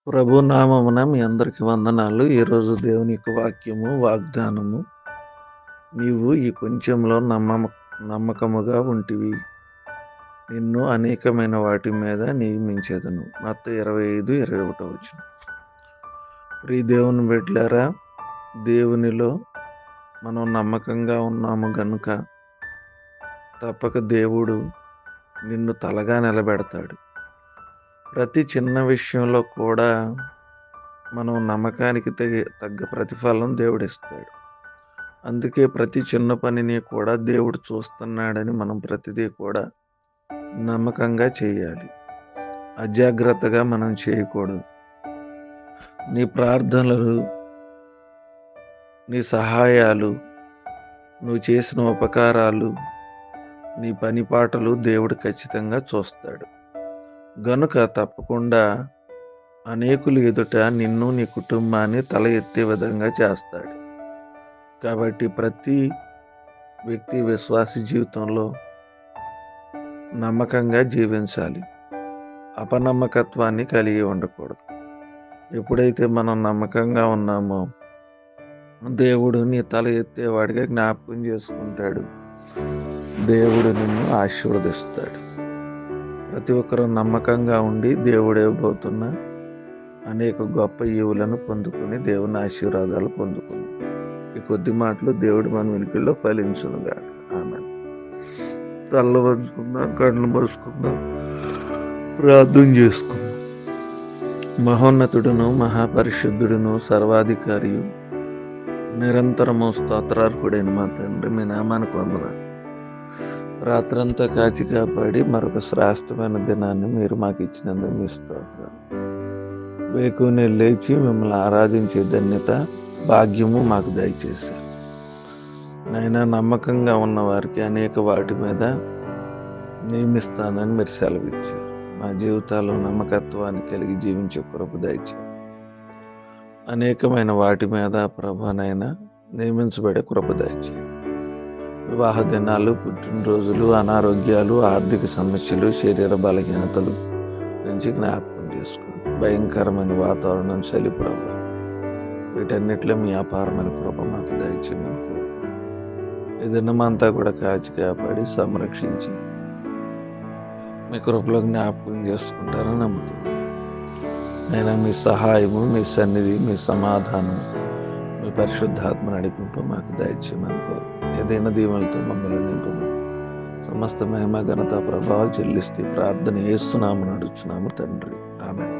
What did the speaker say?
ప్రభు నామమున మీ అందరికి వందనాలు. ఈరోజు దేవుని యొక్క వాక్యము, వాగ్దానము. నీవు ఈ కొంచెంలో నమ్మకముగా ఉంటివి. నిన్ను అనేకమైన వాటి మీద నియమించెదను. మత్తయి 25:21. ప్రియ దేవుని బిడ్డలారా, దేవునిలో మనం నమ్మకంగా ఉన్నాము గనుక తప్పక దేవుడు నిన్ను తలగా నిలబెడతాడు. ప్రతి చిన్న విషయంలో కూడా మనం నమ్మకానికి తగ్గ ప్రతిఫలం దేవుడిస్తాడు. అందుకే ప్రతి చిన్న పనిని కూడా దేవుడు చూస్తున్నాడని మనం ప్రతిదీ కూడా నమ్మకంగా చేయాలి. అజాగ్రత్తగా మనం చేయకూడదు. నీ ప్రార్థనలు, నీ సహాయాలు, నువ్వు చేసిన ఉపకారాలు, నీ పని పాటలు దేవుడు ఖచ్చితంగా చూస్తాడు. గనుక తప్పకుండా అనేకులు ఎదుట నిన్ను, నీ కుటుంబాన్ని తల ఎత్తే విధంగా చేస్తాడు. కాబట్టి ప్రతి వ్యక్తి విశ్వాసి జీవితంలో నమ్మకంగా జీవించాలి. అపనమ్మకత్వాన్ని కలిగి ఉండకూడదు. ఎప్పుడైతే మనం నమ్మకంగా ఉన్నామో దేవుడు నీ తల ఎత్తేవాడిగా జ్ఞాపకం చేసుకుంటాడు. దేవుడు నిన్ను ఆశీర్వదిస్తాడు. ప్రతి ఒక్కరూ నమ్మకంగా ఉండి దేవుడు ఇవ్వబోతున్న అనేక గొప్ప ఈవులను పొందుకుని దేవుని ఆశీర్వాదాలు పొందుకుని ఈ కొద్ది మాటలు దేవుడు మన వెనుకల్లో ఫలించునుగాక. ఆమేన్. తల్ల వంచుకుందాం, కళ్ళు మూసుకుందాం, ప్రార్థన చేసుకుందాం. మహోన్నతుడును, మహాపరిశుద్ధుడును, సర్వాధికారియు, నిరంతరము స్తోత్రార్హుడైన మా తండ్రి, మీ నామానికి వందనాలు. రాత్రంతా కాచి కాపాడి మరొక శ్రేష్టమైన దినాన్ని మీరు మాకు ఇచ్చినందుకు మీ స్తోత్రాలు. వేకునే లేచి మిమ్మల్ని ఆరాధించే ధన్యత, భాగ్యము మాకు దయచేశారు. నైనా నమ్మకంగా ఉన్న వారికి అనేక వాటి మీద నియమిస్తానని మీరు సెలవిచ్చారు. మా జీవితాల్లో నమ్మకత్వాన్ని కలిగి జీవించే కృప దయచేయండి. అనేకమైన వాటి మీద ప్రభానైనా నియమించబడే కృప దయచేయండి. వివాహ దినాలు, పుట్టినరోజులు, అనారోగ్యాలు, ఆర్థిక సమస్యలు, శరీర బలహీనతలు నుంచి జ్ఞాపకం చేసుకోండి. భయంకరమైన వాతావరణం, చలి ప్రభావం, వీటన్నిటిలో మీ అపారమైన కృప మాకు దయచేయమని కోరుకుంటున్నాం. ఈ దినమంతా కూడా కాచి కాపాడి సంరక్షించి మీ కృపలో జ్ఞాపకం చేసుకుంటారని నమ్ముతున్నాను. నేను మీ సహాయము, మీ సన్నిధి, మీ సమాధానం, మీ పరిశుద్ధాత్మ నడిపింపు మాకు దయచేయమని కోరుకుంటున్నాం. ఏదైనా దీవెనలతో మమ్మల్ని నింపమని సమస్త మహిమ, ఘనత, ప్రభావాలు చెల్లిస్తే ప్రార్థన యేసు నామమున అడుగుచున్నాము తండ్రి. ఆమేన్.